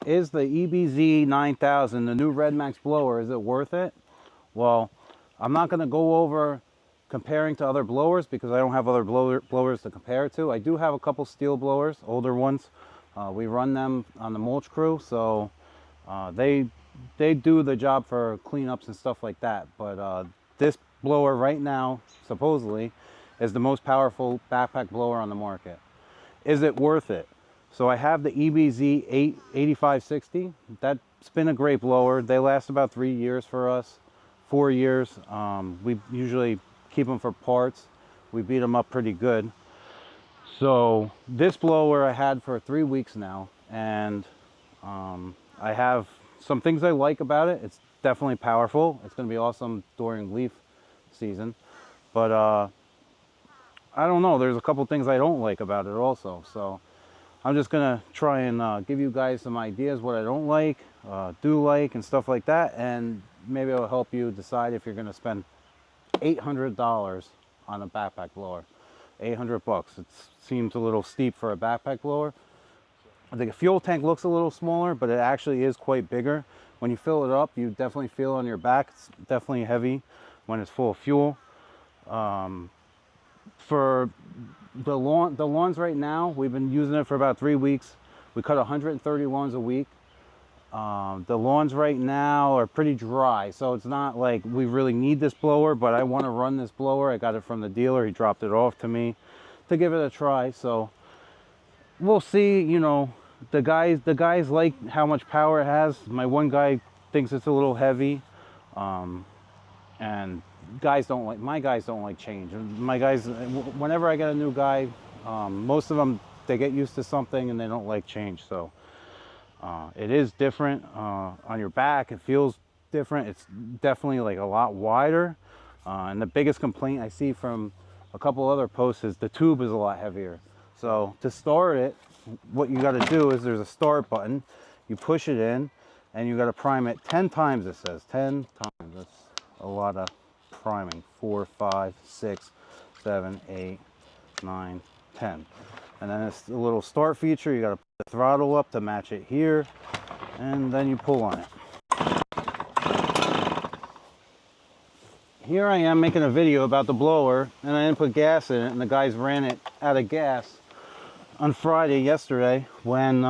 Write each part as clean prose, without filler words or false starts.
is the EBZ 9000, the new Red Max blower, is it worth it? Well, I'm not going to go over comparing to other blowers because I don't have other blowers to compare it to. I do have a couple steel blowers, older ones. We run them on the mulch crew, so they do the job for cleanups and stuff like that. But this blower right now, supposedly, is the most powerful backpack blower on the market. Is it worth it? So I have the EBZ 8560. That's been a great blower. They last about 3 years for us, 4 years. We usually keep them for parts. We beat them up pretty good. So this blower I had for 3 weeks now, and I have some things I like about it. It's definitely powerful. It's going to be awesome during leaf season. But I don't know. There's a couple things I don't like about it also. So I'm just going to try and give you guys some ideas what I don't like, do like, and stuff like that. And maybe it'll help you decide if you're going to spend $800 on a backpack blower. 800 bucks. It seems a little steep for a backpack blower. The fuel tank looks a little smaller, but it actually is quite bigger. When you fill it up, you definitely feel it on your back. It's definitely heavy when it's full of fuel. For the lawns right now, we've been using it for about 3 weeks. We cut 130 lawns a week. The lawns right now are pretty dry, so it's not like we really need this blower, but I want to run this blower. I got it from the dealer. He dropped it off to me to give it a try. So we'll see. You know, the guys like how much power it has. My one guy thinks it's a little heavy, and my guys don't like change. My guys, whenever I get a new guy, most of them, they get used to something and they don't like change. So it is different on your back. It feels different. It's definitely like a lot wider. And the biggest complaint I see from a couple other posts is the tube is a lot heavier. So to start it, what you got to do is there's a start button. You push it in and you got to prime it 10 times. It says 10 times. That's a lot of priming. 4, 5, 6, 7, 8, 9, 10. And then it's a little start feature. You got to put the throttle up to match it here, and then you pull on it. Here I am making a video about the blower, and I didn't put gas in it, and the guys ran it out of gas on Friday, yesterday, when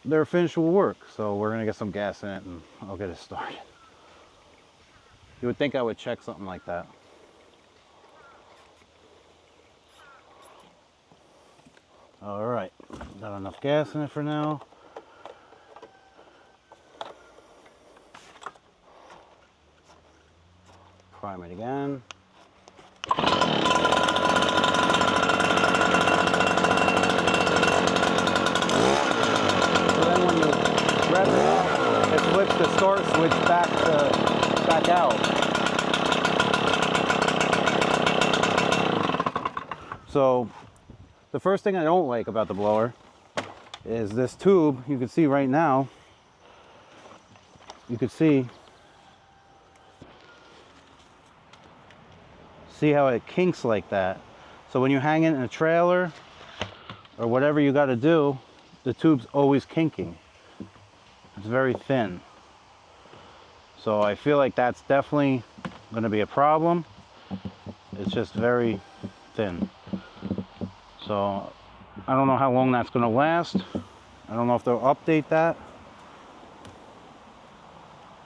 they're finished with work. So we're gonna get some gas in it, and I'll get it started. You would think I would check something like that. All right, got enough gas in it for now. Prime it again. So then when you rev it up, it flips the start switch back out. So the first thing I don't like about the blower is this tube. You can see right now, you can see how it kinks like that. So when you hang it in a trailer or whatever you got to do, the tube's always kinking. It's very thin. So I feel like that's definitely going to be a problem. It's just very thin. So I don't know how long that's going to last. I don't know if they'll update that.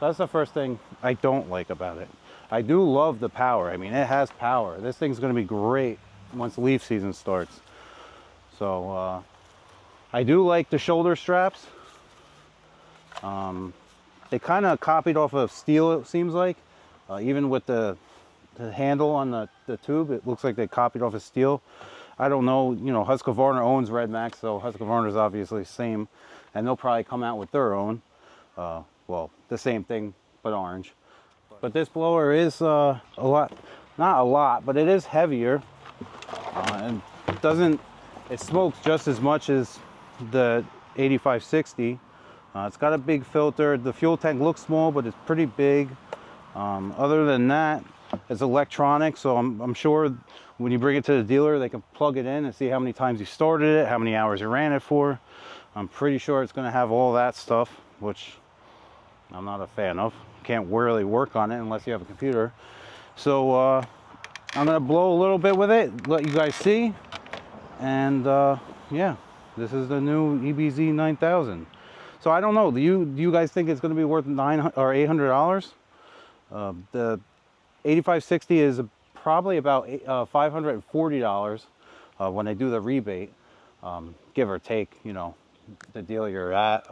That's the first thing I don't like about it. I do love the power. I mean, it has power. This thing's going to be great once leaf season starts. So I do like the shoulder straps. They kind of copied off of steel, it seems like. Even with the handle on the tube, it looks like they copied off of steel. I don't know, you know, Husqvarna owns Red Max, so Husqvarna's obviously the same, and they'll probably come out with their own. Well, the same thing, but orange. But this blower is a lot, not a lot, but it is heavier, and it smokes just as much as the 8560. It's got a big filter. The fuel tank looks small, but it's pretty big. Other than that, it's electronic, so I'm sure when you bring it to the dealer, they can plug it in and see how many times you started it, how many hours you ran it for. I'm pretty sure it's going to have all that stuff, which I'm not a fan of. Can't really work on it unless you have a computer. So I'm going to blow a little bit with it, let you guys see. And yeah, this is the new EBZ 9000. So I don't know, do you guys think it's going to be worth $900 or $800? The 8560 is probably about $540 when they do the rebate, give or take, you know, the deal you're at,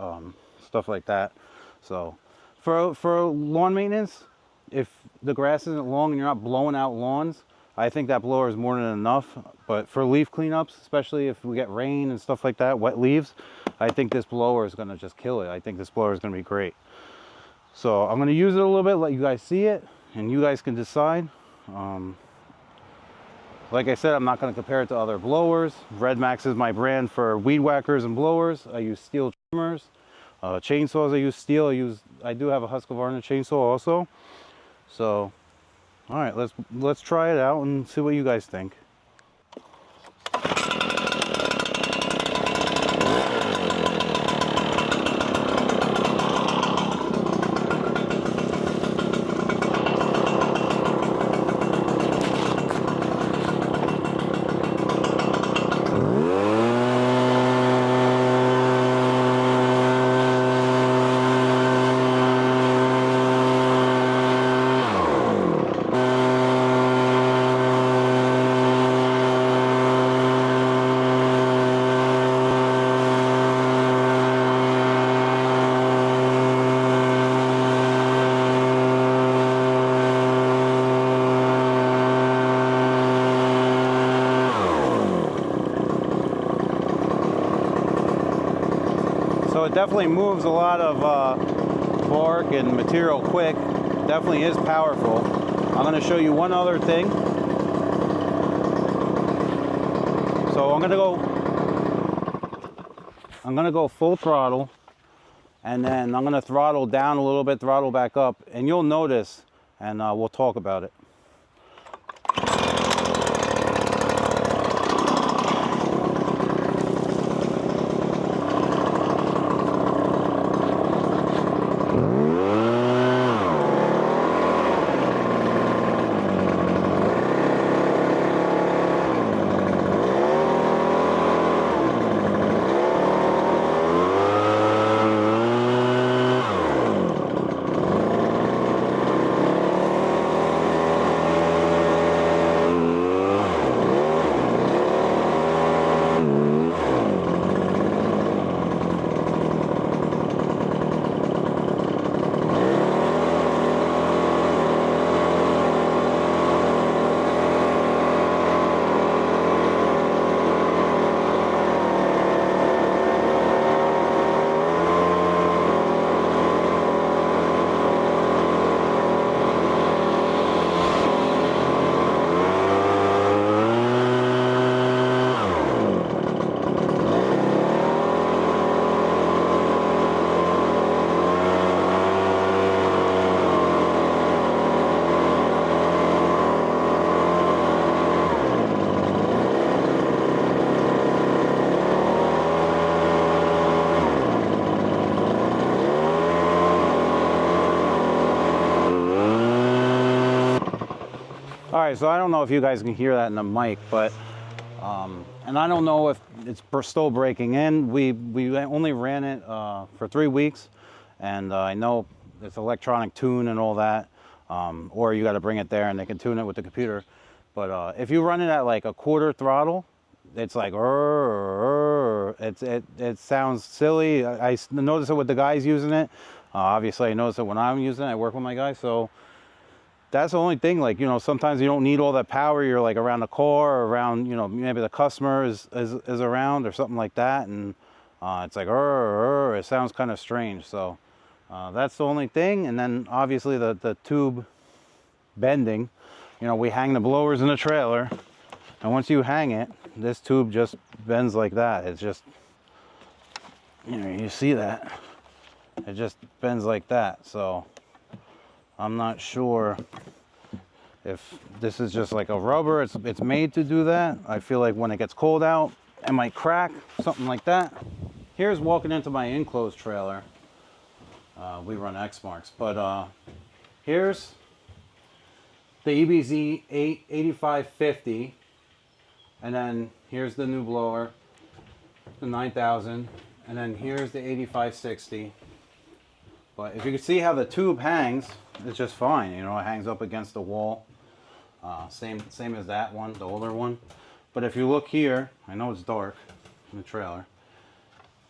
stuff like that. So for lawn maintenance, if the grass isn't long and you're not blowing out lawns, I think that blower is more than enough. But for leaf cleanups, especially if we get rain and stuff like that, wet leaves, I think this blower is going to just kill it. I think this blower is going to be great. So I'm going to use it a little bit, let you guys see it, and you guys can decide. Like I said, I'm not going to compare it to other blowers. Red Max is my brand for weed whackers and blowers. I use steel trimmers. Chainsaws, I use steel. I do have a Husqvarna chainsaw also. So, all right, let's try it out and see what you guys think. So it definitely moves a lot of bark and material quick. Definitely is powerful. I'm going to show you one other thing. So I'm going to go full throttle, and then I'm going to throttle down a little bit, throttle back up, and you'll notice, and we'll talk about it. All right, so I don't know if you guys can hear that in the mic, but, and I don't know if it's still breaking in. We only ran it for 3 weeks, and I know it's electronic tune and all that, or you got to bring it there and they can tune it with the computer. But if you run it at like a quarter throttle, it's like, it sounds silly. I notice it with the guys using it. Obviously, I notice it when I'm using it. I work with my guys, so that's the only thing. Like, you know, sometimes you don't need all that power. You're like around the car or around, you know, maybe the customer is around or something like that, and it's like, it sounds kind of strange. So that's the only thing. And then obviously the tube bending. You know, we hang the blowers in the trailer, and once you hang it, this tube just bends like that. It's just, you know, you see that. It just bends like that. So I'm not sure if this is just like a rubber. It's made to do that. I feel like when it gets cold out, it might crack, something like that. here's walking into my enclosed trailer. We run Exmarks, but here's the EBZ 8550, and then here's the new blower, the 9000, and then here's the 8560. But if you can see how the tube hangs, it's just fine. You know, it hangs up against the wall. Same as that one, the older one. But if you look here, I know it's dark in the trailer.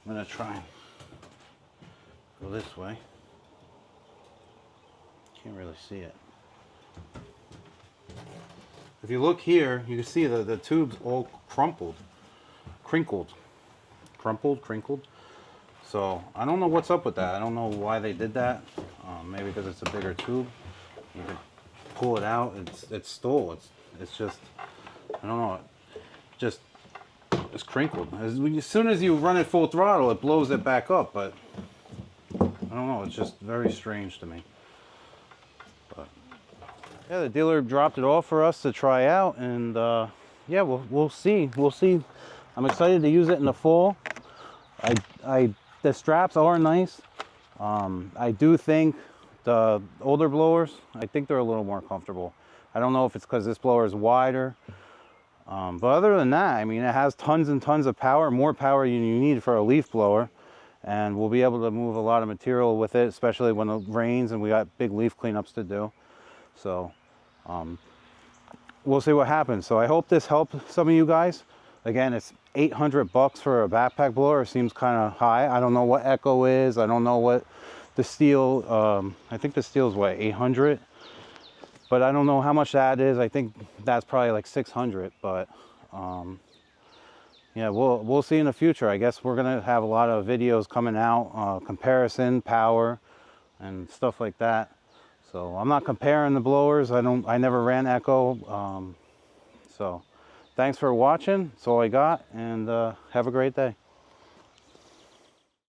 I'm gonna try and go this way. Can't really see it. If you look here, you can see the tube's all crinkled. So I don't know what's up with that. I don't know why they did that. Maybe because it's a bigger tube. You can pull it out. It's stole. It's just, I don't know. It's crinkled. As soon as you run it full throttle, it blows it back up. But I don't know. It's just very strange to me. But yeah, the dealer dropped it off for us to try out, and yeah, we'll see. I'm excited to use it in the fall. The straps are nice. I do think the older blowers, I think they're a little more comfortable. I don't know if it's because this blower is wider. But other than that, I mean, it has tons and tons of power, more power than you need for a leaf blower. And we'll be able to move a lot of material with it, especially when it rains and we got big leaf cleanups to do. So we'll see what happens. So I hope this helped some of you guys. Again, it's $800 for a backpack blower. It seems kind of high. I don't know what Echo is. I don't know what the steel, I think the steel is what, 800? But I don't know how much that is. I think that's probably like 600, but yeah, we'll see in the future. I guess we're gonna have a lot of videos coming out, comparison, power, and stuff like that. So I'm not comparing the blowers. I never ran Echo. So thanks for watching. That's all I got, and have a great day.